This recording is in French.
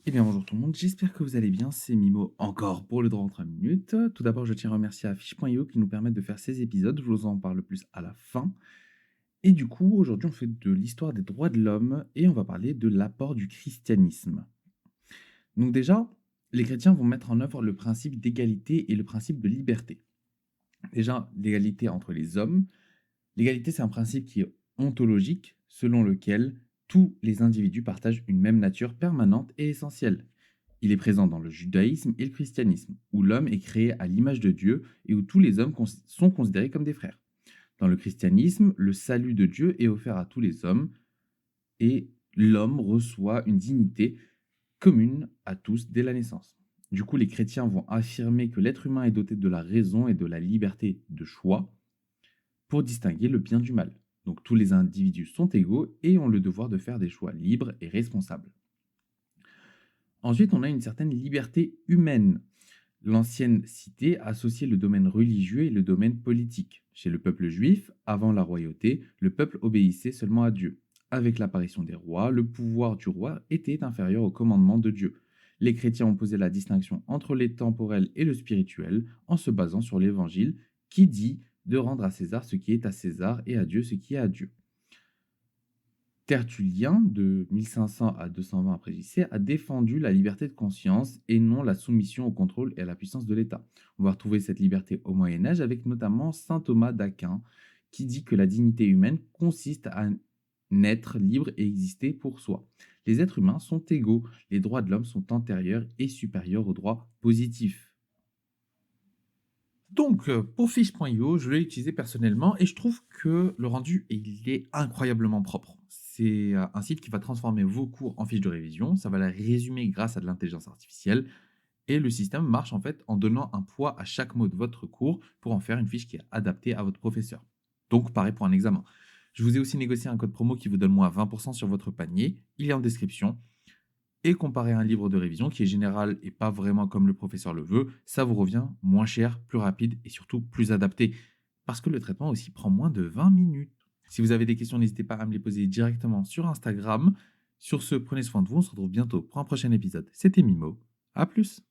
Eh bien, bonjour tout le monde, j'espère que vous allez bien. C'est Mimo encore pour le droit en 3 minutes. Tout d'abord, je tiens à remercier Affiche.io qui nous permettent de faire ces épisodes. Je vous en parle plus à la fin. Et du coup, aujourd'hui, on fait de l'histoire des droits de l'homme et on va parler de l'apport du christianisme. Donc, déjà, les chrétiens vont mettre en œuvre le principe d'égalité et le principe de liberté. Déjà, l'égalité entre les hommes. L'égalité, c'est un principe qui est ontologique, selon lequel tous les individus partagent une même nature permanente et essentielle. Il est présent dans le judaïsme et le christianisme, où l'homme est créé à l'image de Dieu et où tous les hommes sont considérés comme des frères. Dans le christianisme, le salut de Dieu est offert à tous les hommes et l'homme reçoit une dignité commune à tous dès la naissance. Du coup, les chrétiens vont affirmer que l'être humain est doté de la raison et de la liberté de choix pour distinguer le bien du mal. Donc tous les individus sont égaux et ont le devoir de faire des choix libres et responsables. Ensuite, on a une certaine liberté humaine. L'ancienne cité associait le domaine religieux et le domaine politique. Chez le peuple juif, avant la royauté, le peuple obéissait seulement à Dieu. Avec l'apparition des rois, le pouvoir du roi était inférieur au commandement de Dieu. Les chrétiens ont posé la distinction entre les temporels et le spirituel en se basant sur l'évangile qui dit de rendre à César ce qui est à César et à Dieu ce qui est à Dieu. Tertullien, de 1500 à 220 après JC, a défendu la liberté de conscience et non la soumission au contrôle et à la puissance de l'État. On va retrouver cette liberté au Moyen Âge avec notamment saint Thomas d'Aquin, qui dit que la dignité humaine consiste à naître libre et exister pour soi. Les êtres humains sont égaux, les droits de l'homme sont antérieurs et supérieurs aux droits positifs. Donc, pour Fiche.io, je l'ai utilisé personnellement et je trouve que le rendu, il est incroyablement propre. C'est un site qui va transformer vos cours en fiches de révision, ça va les résumer grâce à de l'intelligence artificielle et le système marche en fait en donnant un poids à chaque mot de votre cours pour en faire une fiche qui est adaptée à votre professeur. Donc, pareil pour un examen. Je vous ai aussi négocié un code promo qui vous donne moins 20% sur votre panier. Il est en description et comparé à un livre de révision qui est général et pas vraiment comme le professeur le veut, ça vous revient moins cher, plus rapide et surtout plus adapté. Parce que le traitement aussi prend moins de 20 minutes. Si vous avez des questions, n'hésitez pas à me les poser directement sur Instagram. Sur ce, prenez soin de vous, on se retrouve bientôt pour un prochain épisode. C'était Mimo, à plus.